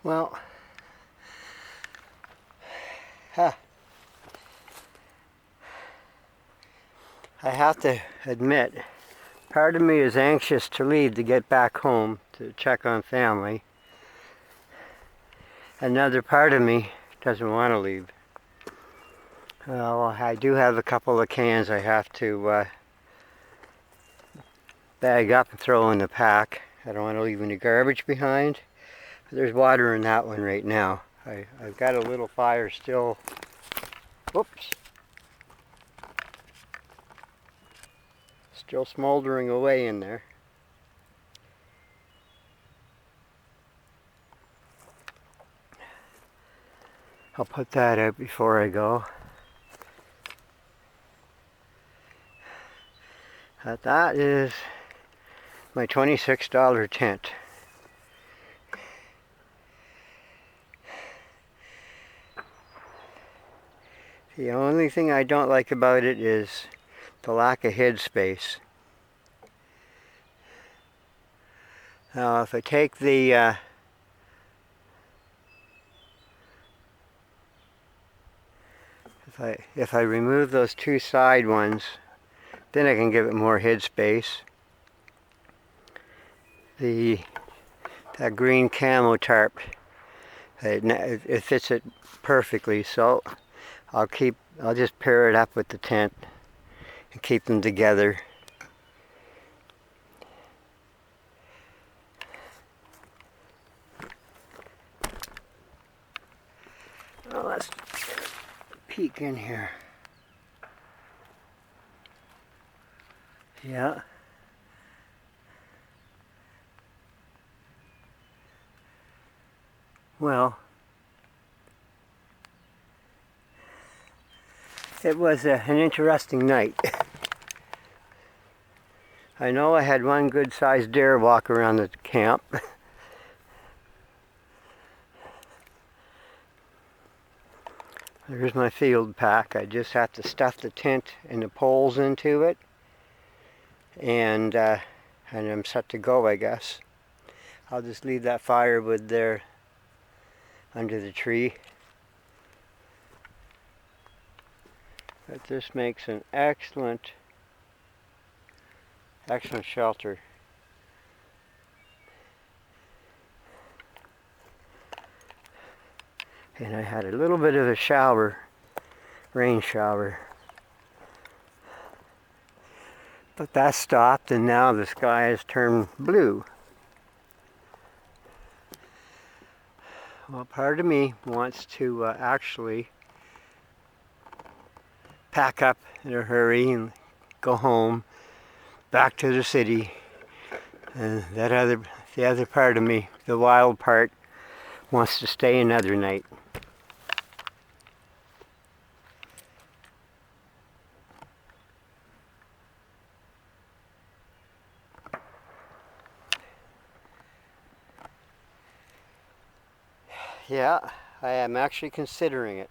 Well, I have to admit, part of me is anxious to leave to get back home to check on family. Another part of me doesn't want to leave. Well, I do have a couple of cans I have to bag up and throw in the pack. I don't want to leave any garbage behind. There's water in that one right now. I've got a little fire still. Whoops. Still smoldering away in there. I'll put that out before I go. That is my $26 tent. The only thing I don't like about it is the lack of headspace. Now if I take the if I remove those two side ones, then I can give it more headspace. That green camo tarp, it fits it perfectly, so I'll just pair it up with the tent and keep them together. Well, let's peek in here. Yeah. Well, it was an interesting night. I know I had one good-sized deer walk around the camp. There's my field pack. I just have to stuff the tent and the poles into it, and I'm set to go, I guess. I'll just leave that firewood there under the tree. But this makes an excellent shelter. And I had a little bit of a shower, rain shower. But that stopped, and now the sky has turned blue. Well, part of me wants to actually pack up in a hurry and go home, back to the city. And the other part of me, the wild part, wants to stay another night. Yeah, I am actually considering it.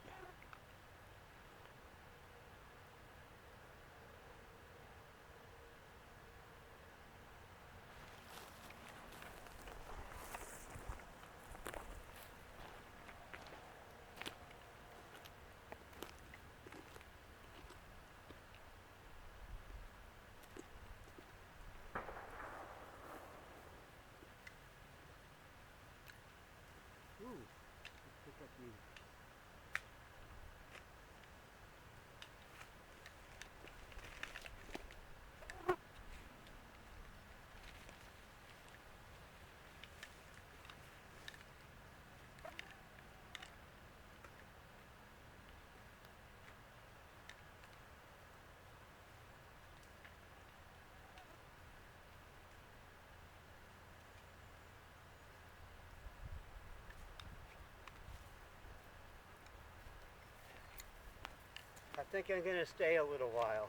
I think I'm going to stay a little while.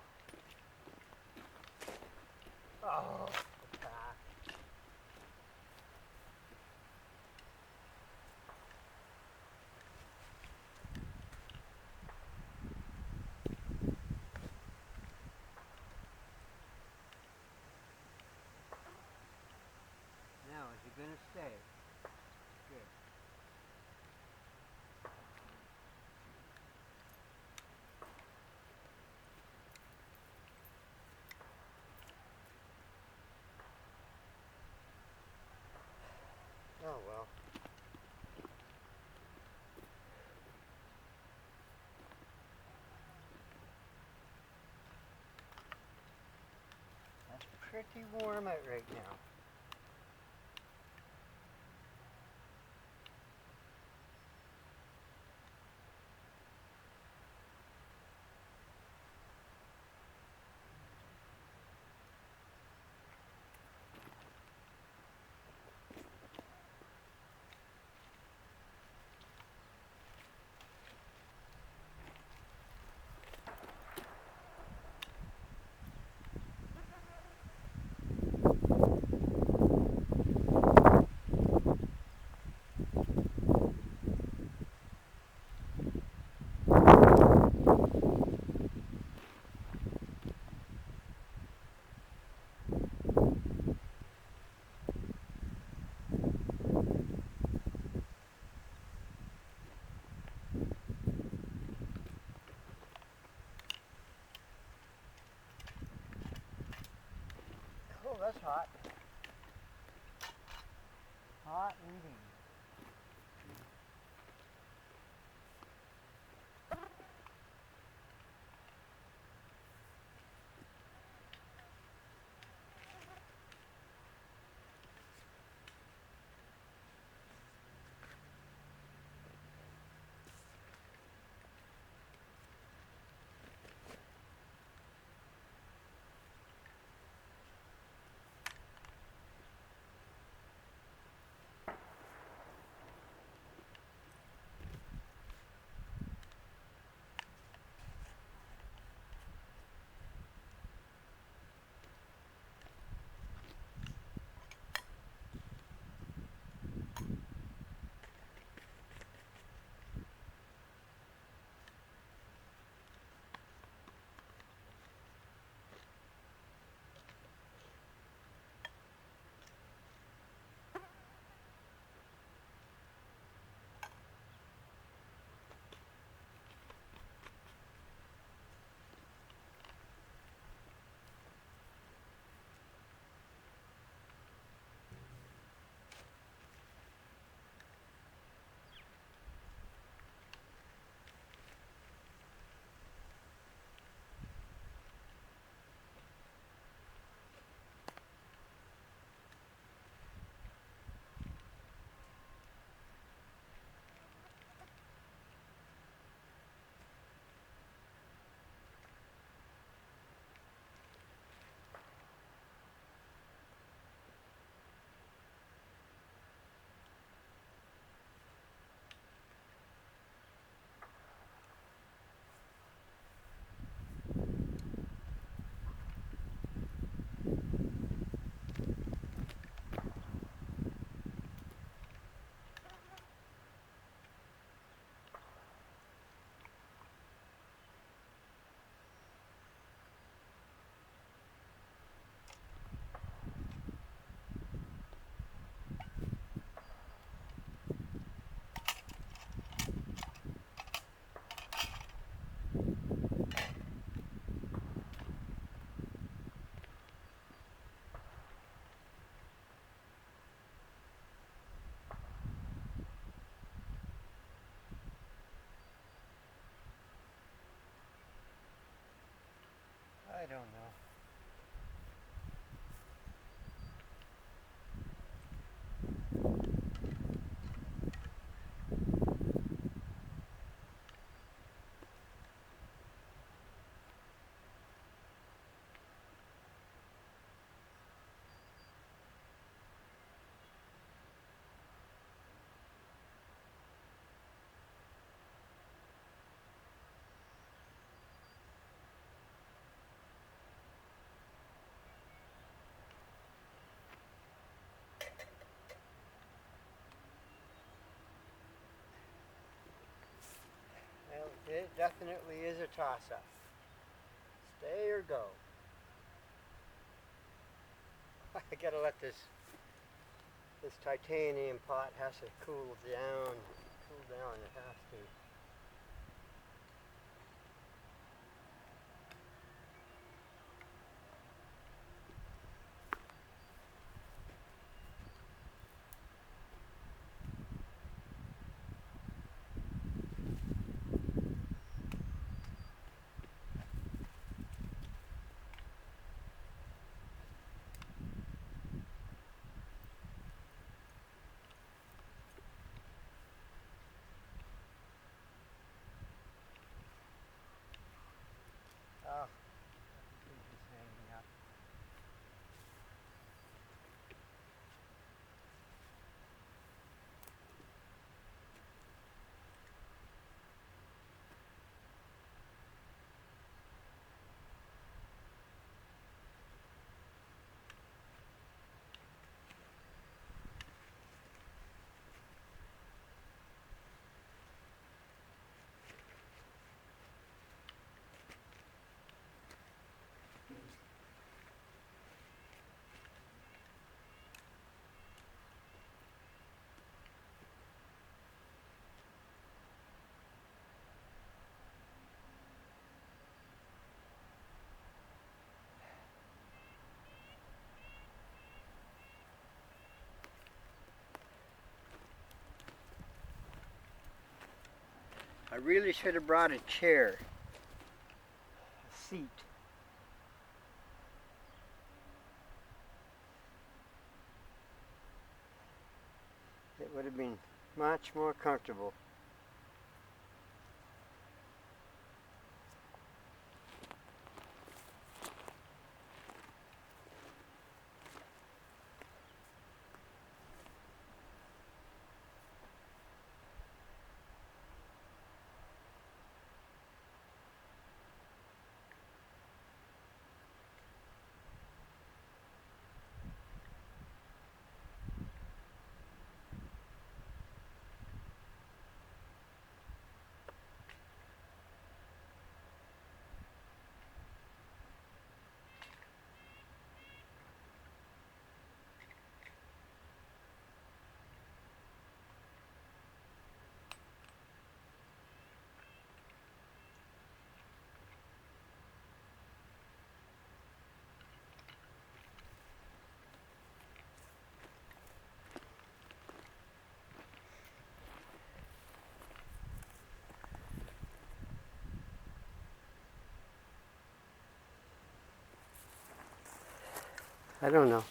Oh, the pack. Now, is he going to stay? Good. pretty warm out right now. Oh, that's hot. Hot indeed. I don't know. Well, it definitely is a toss-up. Stay or go. I gotta let this titanium pot has to cool down. Cool down, it has to. really should have brought a chair, a seat. It would have been much more comfortable. I don't know.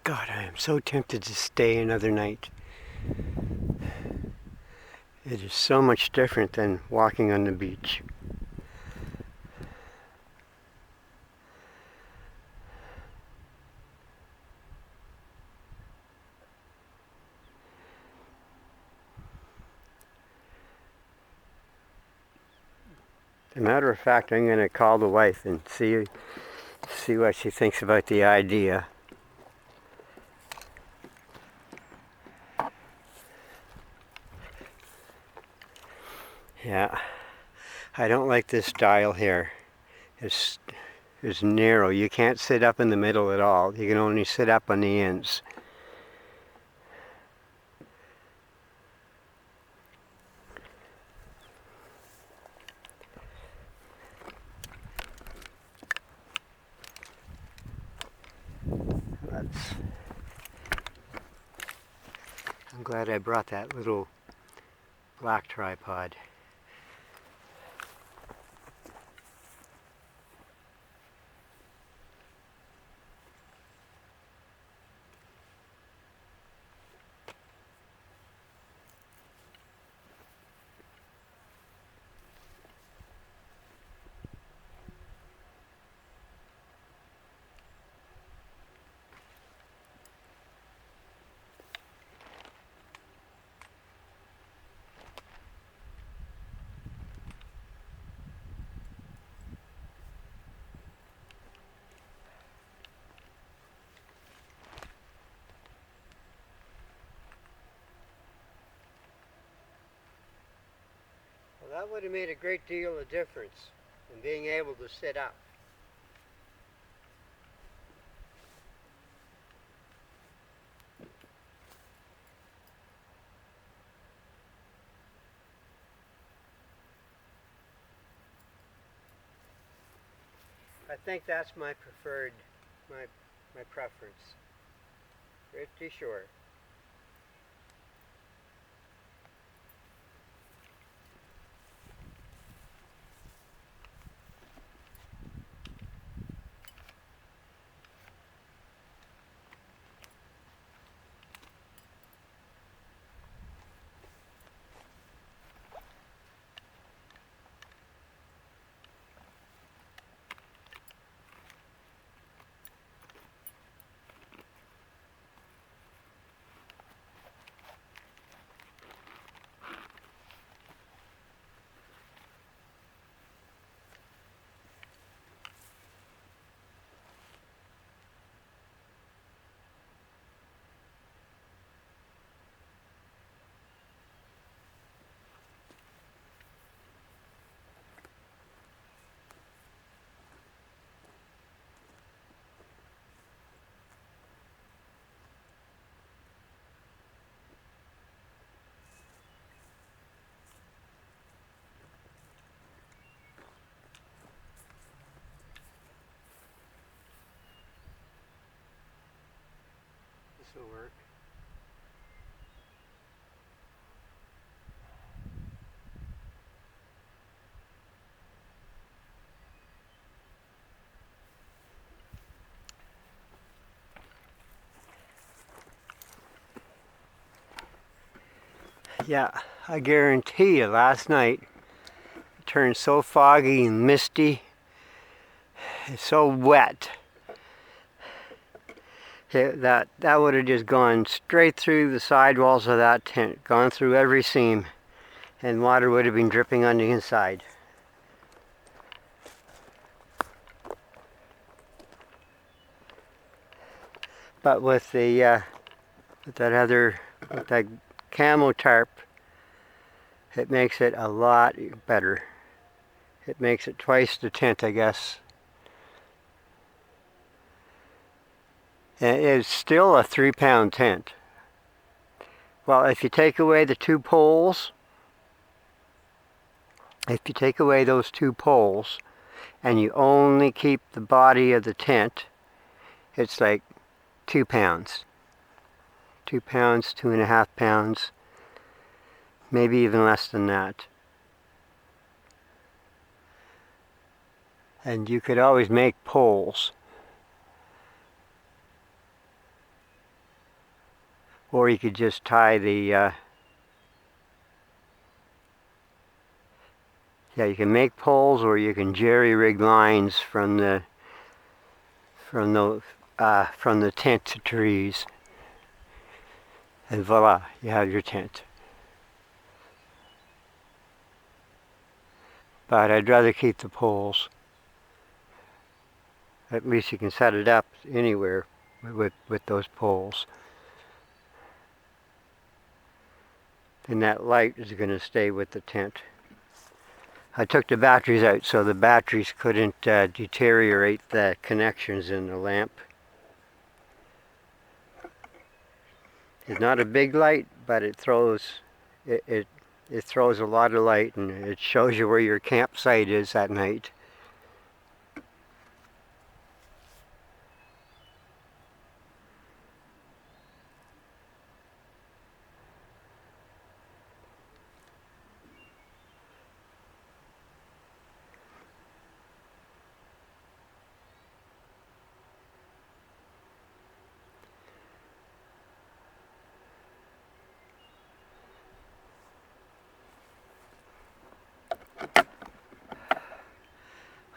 God, I am so tempted to stay another night. It is so much different than walking on the beach. As a matter of fact, I'm going to call the wife and see what she thinks about the idea. Yeah, I don't like this dial here. It's narrow. You can't sit up in the middle at all. You can only sit up on the ends. I'm glad I brought that little black tripod. Well, that would have made a great deal of difference in being able to sit up. I think that's my preferred, my preference. Pretty sure. This will work. Yeah, I guarantee you last night it turned so foggy and misty. It's so wet. That would have just gone straight through the sidewalls of that tent, gone through every seam, and water would have been dripping on the inside. But with the with that camo tarp, it makes it a lot better. It makes it twice the tent, I guess. And it's still a 3-pound tent. Well, if you take away the two poles, if you take away those two poles, and you only keep the body of the tent, it's like 2 pounds. 2 pounds, 2.5 pounds, maybe even less than that. And you could always make poles. Or you could just tie the, yeah, you can make poles, or you can jerry-rig lines from the tent to trees. And voila, you have your tent. But I'd rather keep the poles. At least you can set it up anywhere with those poles. And that light is going to stay with the tent. I took the batteries out so the batteries couldn't deteriorate the connections in the lamp. It's not a big light, but it throws it throws a lot of light, and it shows you where your campsite is at night.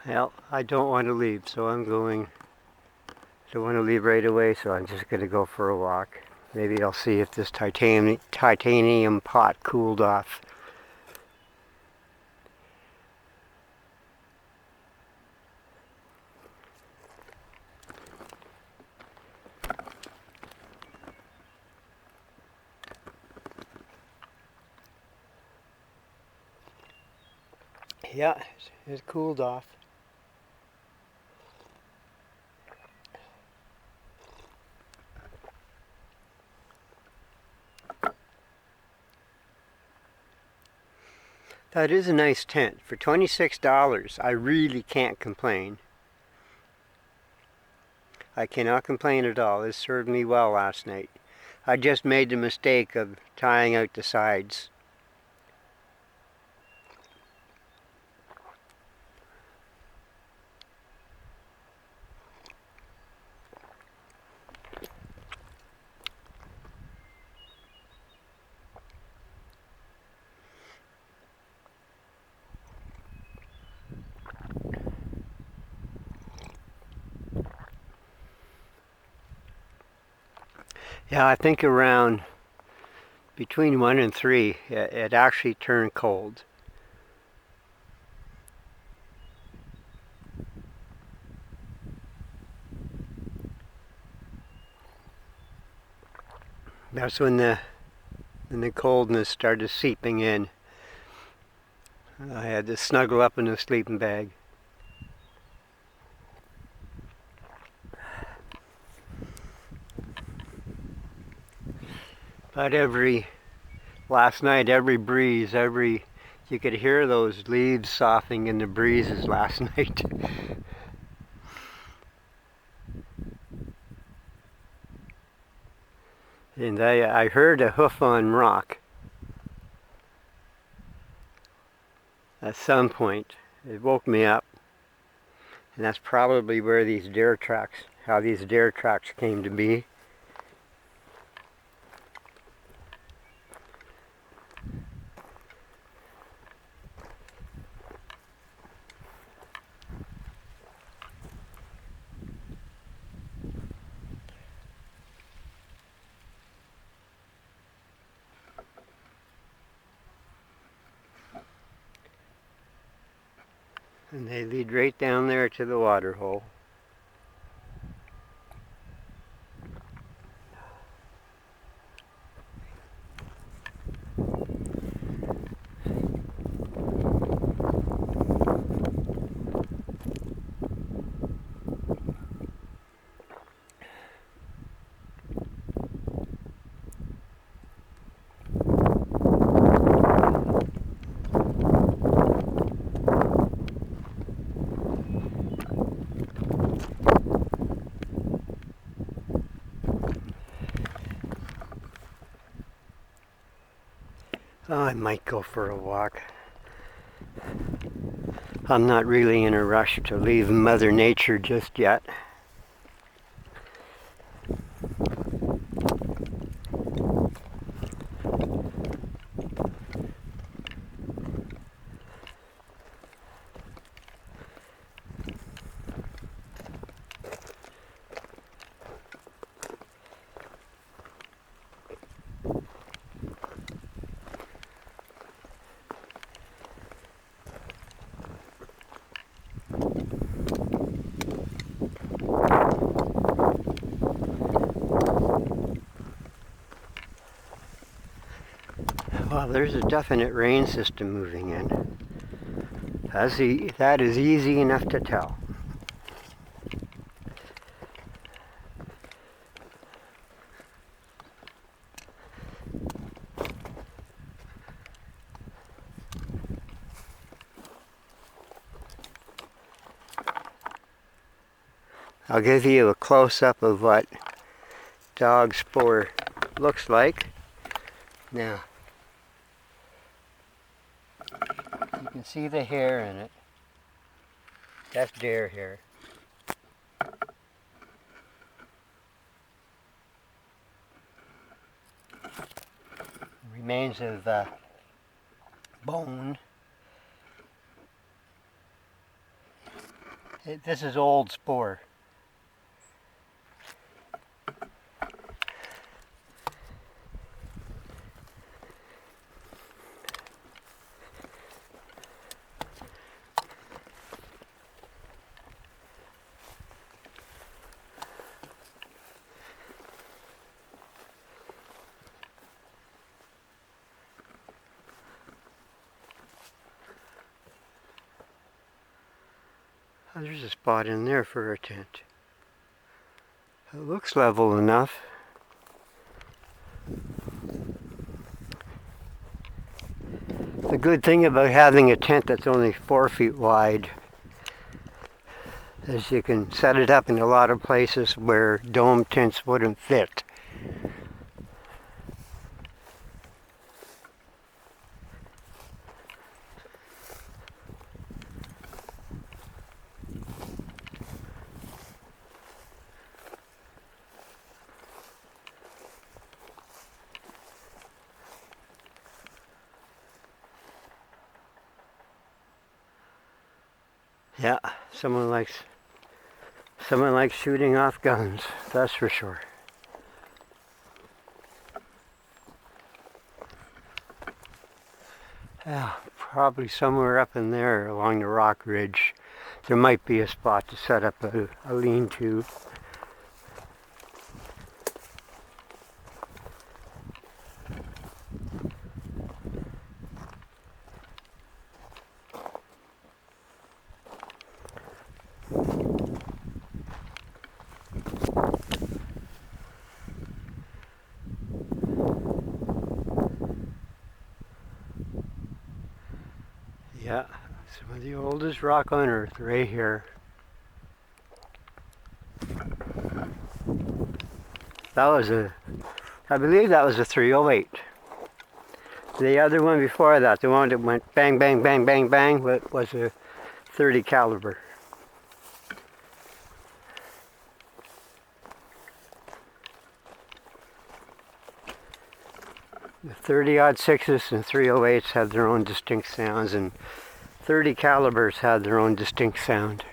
Well, I don't want to leave, so don't want to leave right away, so I'm just going to go for a walk. Maybe I'll see if this titanium pot cooled off. Yeah, it's cooled off. That is a nice tent. For $26, I really can't complain. I cannot complain at all. It served me well last night. I just made the mistake of tying out the sides. Yeah, I think around between 1 and 3, it actually turned cold. That's when the coldness started seeping in. I had to snuggle up in a sleeping bag. But last night, every breeze, you could hear those leaves soughing in the breezes last night. And I heard a hoof on rock at some point. It woke me up. And that's probably where how these deer tracks came to be. And they lead right down there to the water hole. Oh, I might go for a walk. I'm not really in a rush to leave Mother Nature just yet. Well, there's a definite rain system moving in. That is easy enough to tell. I'll give you a close-up of what dog spore looks like. Now, you can see the hair in it. That's deer hair. Remains of bone. This is old spore. Oh, there's a spot in there for a tent. It looks level enough. The good thing about having a tent that's only 4 feet wide is you can set it up in a lot of places where dome tents wouldn't fit. Yeah, someone likes shooting off guns, that's for sure. Yeah, probably somewhere up in there along the rock ridge, there might be a spot to set up a lean-to. Yeah, some of the oldest rock on earth right here. I believe that was a 308. The other one before that, the one that went bang, bang, bang, bang, bang, was a 30 caliber. The 30-06s and 308s had their own distinct sounds, and 30 calibers had their own distinct sound.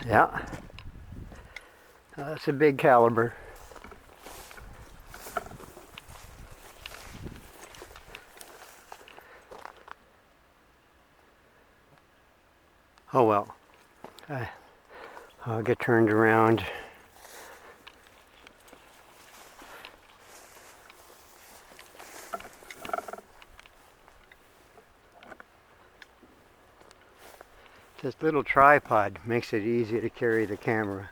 Yeah, that's a big caliber. Oh well. I'll get turned around. This little tripod makes it easy to carry the camera.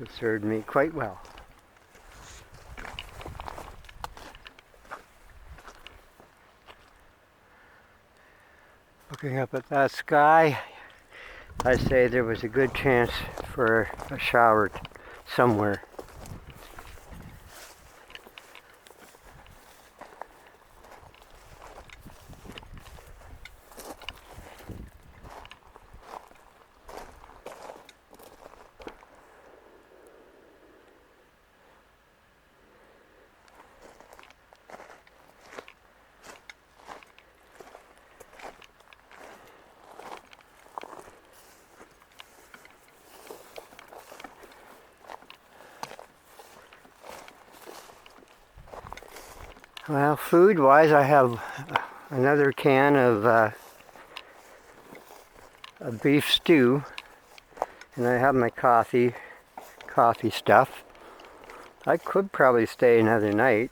It served me quite well. Looking up at that sky, I say there was a good chance for a shower somewhere. Well, food-wise, I have another can of a beef stew, and I have my coffee stuff. I could probably stay another night.